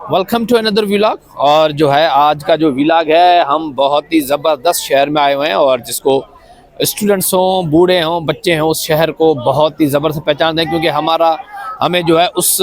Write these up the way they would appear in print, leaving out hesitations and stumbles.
Welcome to another vlog. और जो है आज का जो व्लॉग है, हम बहुत ही ज़बरदस्त शहर में आए हुए हैं और जिसको स्टूडेंट्स हों, बूढ़े हों, बच्चे हों, उस शहर को बहुत ही ज़बरदस्त पहचानते हैं क्योंकि हमें जो है उस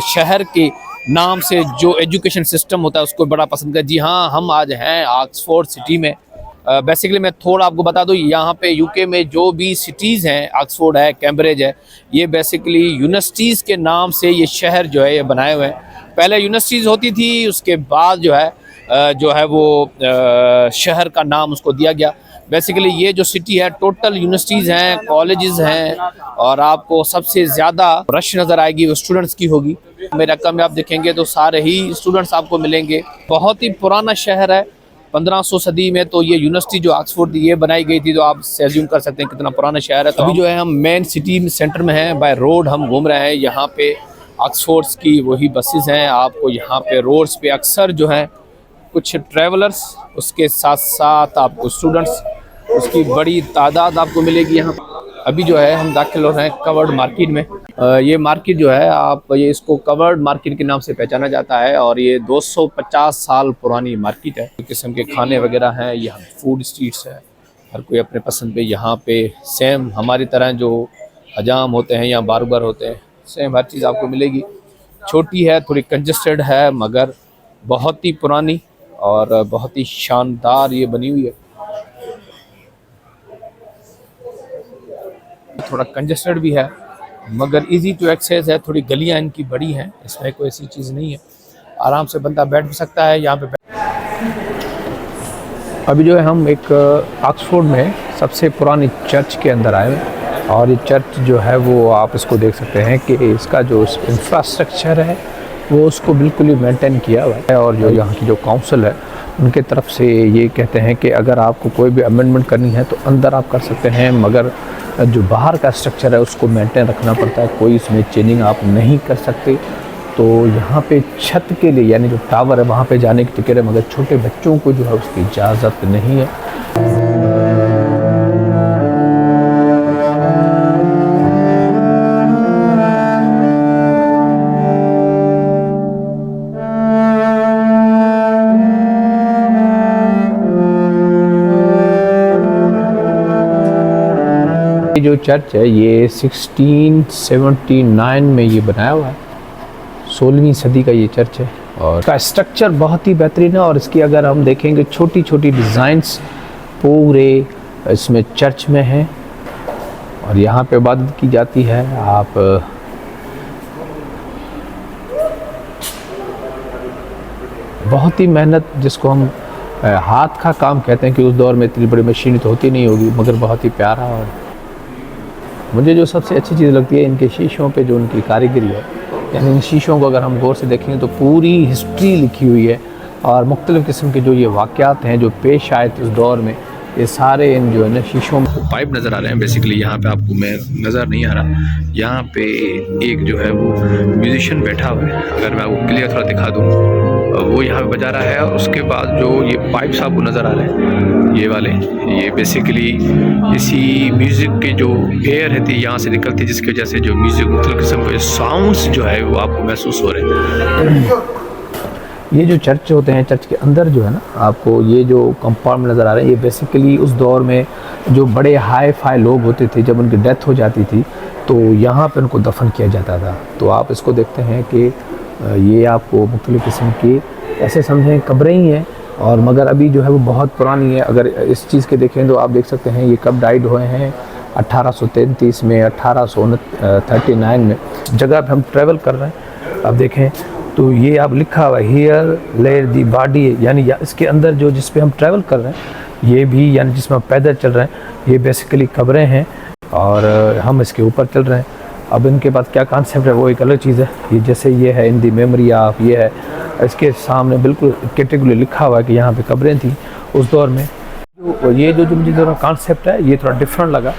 शहर के नाम से जो एजुकेशन सिस्टम होता है उसको बड़ा पसंद है। जी हाँ, हम आज हैं ऑक्सफोर्ड सिटी में। बेसिकली मैं थोड़ा आपको बता दूं, यहाँ पे यूके में जो भी सिटीज़ हैं, ऑक्सफोर्ड है, कैम्ब्रिज है, ये बेसिकली यूनिवर्सिटीज़ के नाम से ये शहर जो है ये बनाए हुए हैं। पहले यूनिवर्सिटीज़ होती थी, उसके बाद जो है वो शहर का नाम उसको दिया गया। बेसिकली ये जो सिटी है टोटल यूनिवर्सिटीज़ हैं, कॉलेजेस हैं और आपको सबसे ज़्यादा रश नज़र आएगी वो स्टूडेंट्स की होगी। मेरे रकम में आप देखेंगे तो सारे ही स्टूडेंट्स आपको मिलेंगे। बहुत ही पुराना शहर है, 1500 सदी में तो ये यूनिवर्सिटी जो ऑक्सफोर्ड ये बनाई गई थी, तो आप एज्यूम कर सकते हैं कितना पुराना शहर है। तो अभी जो है हम मेन सिटी सेंटर में हैं, बाय रोड हम घूम रहे हैं। यहाँ पे ऑक्सफोर्ड्स की वही बसेस हैं। आपको यहाँ पे रोड्स पे अक्सर जो है कुछ ट्रैवलर्स, उसके साथ साथ आपको स्टूडेंट्स, उसकी बड़ी तादाद आपको मिलेगी यहाँ। अभी जो है हम दाखिल हो रहे हैं कवर्ड मार्केट में। ये मार्केट जो है ये इसको कवर्ड मार्केट के नाम से पहचाना जाता है और ये 250 साल पुरानी मार्केट है। किस्म के खाने वगैरह हैं, यहाँ फूड स्ट्रीट्स है, हर कोई अपने पसंद पे यहाँ पे सेम हमारी तरह जो हजाम होते हैं या बारबर होते हैं, सेम हर चीज़ आपको मिलेगी। छोटी है, थोड़ी कंजस्टेड है, मगर बहुत ही पुरानी और बहुत ही शानदार ये बनी हुई है। थोड़ा कंजस्टेड भी है मगर इजी टू एक्सेस है। थोड़ी गलियां इनकी बड़ी हैं, इसमें कोई ऐसी चीज़ नहीं है, आराम से बंदा बैठ भी सकता है यहाँ पे। अभी जो है हम एक ऑक्सफोर्ड में सबसे पुरानी चर्च के अंदर आए हैं और ये चर्च जो है वो आप इसको देख सकते हैं कि इसका जो इंफ्रास्ट्रक्चर है वो उसको बिल्कुल ही मेंटेन किया हुआ है। और जो यहाँ की जो काउंसिल है उनके तरफ से ये कहते हैं कि अगर आपको कोई भी अमेंडमेंट करनी है तो अंदर आप कर सकते हैं, मगर जो बाहर का स्ट्रक्चर है उसको मेंटेन रखना पड़ता है, कोई इसमें चेंजिंग आप नहीं कर सकते। तो यहाँ पे छत के लिए यानी जो टावर है वहाँ पे जाने की टिकट है, मगर छोटे बच्चों को जो है उसकी इजाज़त नहीं है। जो चर्च है ये 1679 में ये बनाया हुआ है, 16वीं सदी का ये चर्च है और इसका स्ट्रक्चर बहुत ही बेहतरीन है। और इसकी अगर हम देखेंगे छोटी छोटी डिज़ाइंस पूरे इसमें चर्च में हैं और यहाँ पे इबादत की जाती है। आप बहुत ही मेहनत, जिसको हम हाथ का काम कहते हैं कि उस दौर में इतनी बड़ी मशीन तो होती नहीं होगी, मगर बहुत ही प्यारा। और मुझे जो सबसे अच्छी चीज़ लगती है इनके शीशों पे जो उनकी कारीगरी है, यानी इन शीशों को अगर हम गौर से देखेंगे तो पूरी हिस्ट्री लिखी हुई है और मुख्तलिफ़ किस्म के जो ये वाक़यात हैं जो पेश आए थे उस दौर में, ये सारे इन जो है ना शीशों में पाइप नज़र आ रहे हैं। बेसिकली यहाँ पे आपको मैं नज़र नहीं आ रहा, यहाँ पे एक जो है वो म्यूजिशियन बैठा हुआ है। अगर मैं आपको क्लियर थोड़ा दिखा दूँ, वो यहाँ पे बजा रहा है और उसके बाद जो ये पाइप्स आपको नज़र आ रहे हैं ये वाले, ये बेसिकली इसी म्यूज़िक के जो एयर रहती है यहाँ से निकलती है, जिसकी वजह से जो म्यूज़िक मुख्तलिफ़ किस्म के साउंड्स जो है वो आपको महसूस हो रहे हैं। ये जो चर्च होते हैं, चर्च के अंदर जो है ना आपको ये जो कंपाउंड नज़र आ रहे हैं, ये बेसिकली उस दौर में जो बड़े हाई फाई लोग होते थे, जब उनकी डेथ हो जाती थी तो यहाँ पे उनको दफन किया जाता था। तो आप इसको देखते हैं कि ये आपको मुख्तलिफ़ किस्म की ऐसे समझें कब्रें ही हैं और मगर अभी जो है वो बहुत पुरानी है। अगर इस चीज़ के देखें तो आप देख सकते हैं ये कब डाइड हुए हैं, 1833 में, 1839 में। जगह पे हम ट्रैवल कर रहे हैं, आप देखें तो ये आप लिखा हुआ है हियर ले दी बॉडी, यानी इसके अंदर जो जिस पे हम ट्रैवल कर रहे हैं ये भी, यानी जिसमें हम पैदल चल रहे हैं, ये बेसिकली कब्रें हैं और हम इसके ऊपर चल रहे हैं। अब इनके बाद क्या कॉन्सेप्ट है वो एक अलग चीज़ है। ये जैसे ये है इन दी मेमोरी ऑफ, ये है इसके सामने बिल्कुल कैटेगरी लिखा हुआ है कि यहाँ पे कब्रें थी उस दौर में। ये जो मुझे थोड़ा कॉन्सेप्ट है ये थोड़ा डिफरेंट लगा।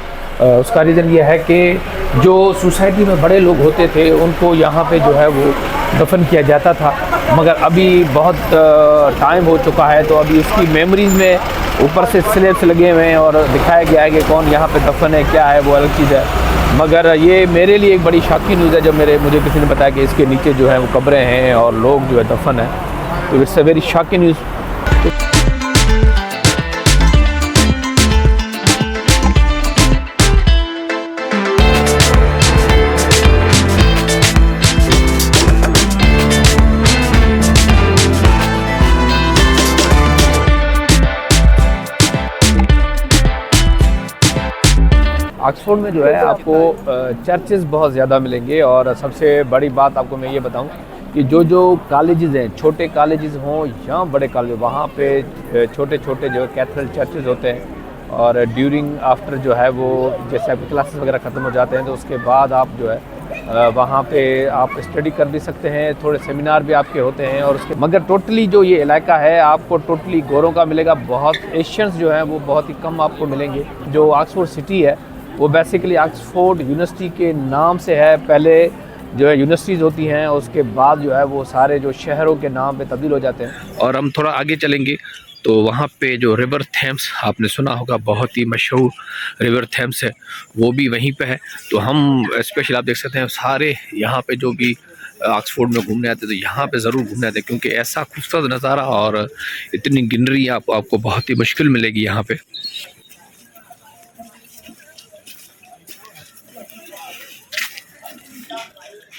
उसका रीज़न ये है कि जो सोसाइटी में बड़े लोग होते थे उनको यहाँ पे जो है वो दफन किया जाता था, मगर अभी बहुत टाइम हो चुका है तो अभी उसकी मेमोरीज़ में ऊपर से स्लैब्स लगे हुए हैं और दिखाया गया है कि कौन यहाँ पे दफन है, क्या है, वो अलग चीज़ है। मगर ये मेरे लिए एक बड़ी शॉकिंग न्यूज़ है जब मुझे किसी ने बताया कि इसके नीचे जो है वो कब्रें हैं और लोग जो है दफन है। तो it's a very shocking news. Oxford में जो है आपको चर्चेज़ बहुत ज़्यादा मिलेंगे और सबसे बड़ी बात आपको मैं ये बताऊं कि जो कॉलेजेस हैं, छोटे कॉलेजेस हों या बड़े कॉलेज, वहाँ पे छोटे छोटे जो कैथेड्रल चर्चेज़ होते हैं और ड्यूरिंग आफ्टर जो है वो जैसे आपकी क्लासेस वगैरह ख़त्म हो जाते हैं तो उसके बाद आप जो है वहाँ पे आप स्टडी कर भी सकते हैं, थोड़े सेमिनार भी आपके होते हैं और उसके मगर टोटली जो ये इलाका है आपको टोटली गोरों का मिलेगा। बहुत एशियंस जो हैं वो बहुत ही कम आपको मिलेंगे। जो ऑक्सफोर्ड सिटी है वो बेसिकली ऑक्सफोर्ड यूनिवर्सिटी के नाम से है। पहले जो है यूनिवर्सिटीज़ होती हैं उसके बाद जो है वो सारे जो शहरों के नाम पे तब्दील हो जाते हैं। और हम थोड़ा आगे चलेंगे तो वहाँ पे जो रिवर थेम्स आपने सुना होगा, बहुत ही मशहूर रिवर थेम्स है, वो भी वहीं पे है। तो हम स्पेशल आप देख सकते हैं सारे यहाँ पे जो भी ऑक्सफोर्ड में घूमने आते हैं तो यहाँ पे ज़रूर घूमने आते हैं क्योंकि ऐसा खूबसूरत नज़ारा और इतनी ग्रीनरी आपको बहुत ही मुश्किल मिलेगी यहाँ पे।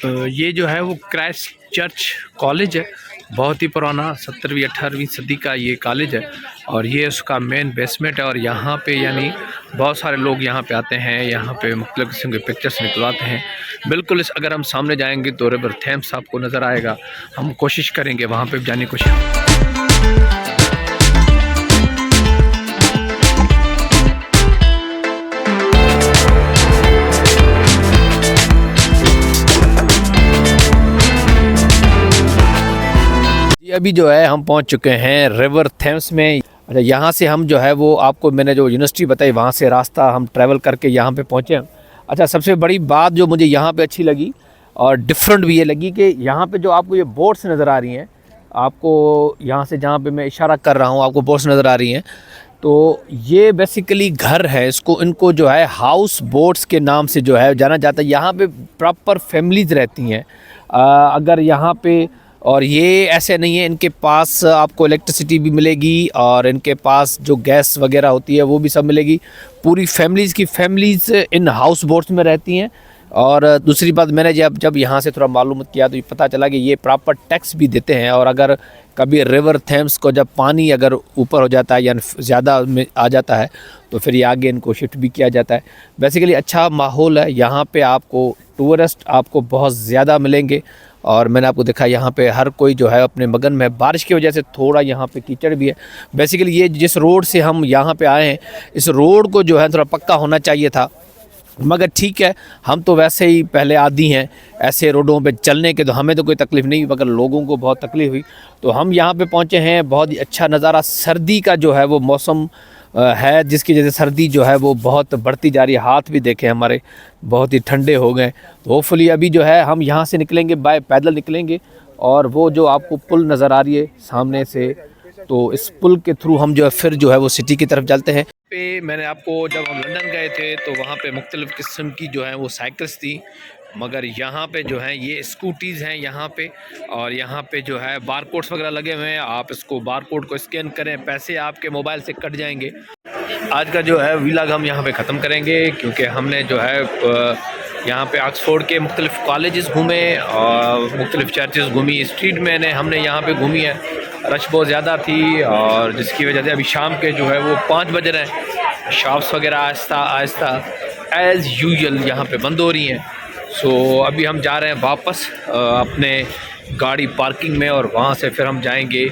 ये जो है वो क्राइस्ट चर्च कॉलेज है, बहुत ही पुराना 17वीं 18वीं सदी का ये कॉलेज है और ये उसका मेन बेसमेंट है। और यहाँ पे यानी बहुत सारे लोग यहाँ पे आते हैं, यहाँ पे मुख्तलिफ किस्म के पिक्चर्स निकलवाते हैं। बिल्कुल अगर हम सामने जाएंगे तो रिवर थेम्स आपको नज़र आएगा। हम कोशिश करेंगे वहाँ पे जाने की कोशिश। अभी जो है हम पहुंच चुके हैं रिवर थेम्स में। अच्छा, यहाँ से हम जो है वो आपको मैंने जो यूनिवर्सिटी बताई वहाँ से रास्ता हम ट्रैवल करके यहाँ पे पहुँचे। अच्छा, सबसे बड़ी बात जो मुझे यहाँ पे अच्छी लगी और डिफरेंट भी ये लगी कि यहाँ पे जो आपको ये बोट्स नज़र आ रही हैं, आपको यहाँ से जहाँ पे मैं इशारा कर रहा हूँ आपको बोट्स नज़र आ रही हैं, तो ये बेसिकली घर है। इनको जो है हाउस बोट्स के नाम से जो है जाना जाता है। यहाँ पे प्रॉपर फैमिलीज़ रहती हैं अगर यहाँ पे। और ये ऐसे नहीं है, इनके पास आपको इलेक्ट्रिसिटी भी मिलेगी और इनके पास जो गैस वगैरह होती है वो भी सब मिलेगी। पूरी फैमिलीज़ इन हाउस बोट्स में रहती हैं। और दूसरी बात, मैंने जब यहाँ से थोड़ा मालूम किया तो ये पता चला कि ये प्रॉपर टैक्स भी देते हैं और अगर कभी रिवर थेम्स को जब पानी अगर ऊपर हो जाता है या ज़्यादा में आ जाता है तो फिर ये आगे इनको शिफ्ट भी किया जाता है। बेसिकली अच्छा माहौल है यहाँ पे, आपको टूरिस्ट आपको बहुत ज़्यादा मिलेंगे। और मैंने आपको देखा यहाँ पे हर कोई जो है अपने मगन में। बारिश की वजह से थोड़ा यहाँ पे कीचड़ भी है। बेसिकली ये जिस रोड से हम यहाँ पे आए हैं इस रोड को जो है थोड़ा पक्का होना चाहिए था, मगर ठीक है, हम तो वैसे ही पहले आदी हैं ऐसे रोडों पे चलने के, तो हमें तो कोई तकलीफ़ नहीं, मगर लोगों को बहुत तकलीफ़ हुई। तो हम यहाँ पे पहुँचे हैं, बहुत ही अच्छा नज़ारा। सर्दी का जो है वो मौसम है जिसकी वजह से सर्दी जो है वो बहुत बढ़ती जा रही है। हाथ भी देखें हमारे बहुत ही ठंडे हो गए। तो होपफुली अभी जो है हम यहाँ से निकलेंगे, पैदल निकलेंगे और वो जो आपको पुल नज़र आ रही है सामने से, तो इस पुल के थ्रू हम जो है फिर जो है वो सिटी की तरफ चलते हैं। पे मैंने आपको जब हम लंदन गए थे तो वहाँ पे मुख्तलिफ़ किस्म की जो है वो साइकिल्स थी, मगर यहाँ पे जो है ये स्कूटीज़ हैं यहाँ पे। और यहाँ पे जो है बारकोड्स वगैरह लगे हुए हैं, आप इसको बारकोड को स्कैन करें, पैसे आपके मोबाइल से कट जाएंगे। आज का जो है व्लॉग हम यहाँ पे ख़त्म करेंगे क्योंकि हमने जो है यहाँ पे ऑक्सफोर्ड के मुख्तलिफ़ कॉलेजेस घूमे और मुख्तलिफ़ चर्चेस घूमी, स्ट्रीट मैंने हमने यहाँ पे घूमी है। रश बहुत ज़्यादा थी और जिसकी वजह से अभी शाम के जो है वो 5 बज रहे हैं, शॉप्स वगैरह आहिस्ता आहिस्ता एज़ यूजुअल यहाँ पे बंद हो रही हैं। सो अभी हम जा रहे हैं वापस अपने गाड़ी पार्किंग में और वहाँ से फिर हम जाएंगे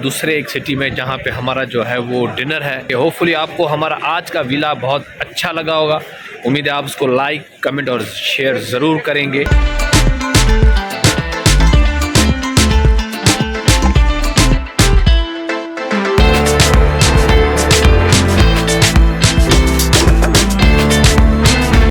दूसरे एक सिटी में जहाँ पे हमारा जो है वो डिनर है। होपफुली आपको हमारा आज का व्लॉग बहुत अच्छा लगा होगा। उम्मीद है आप उसको लाइक, कमेंट और शेयर ज़रूर करेंगे।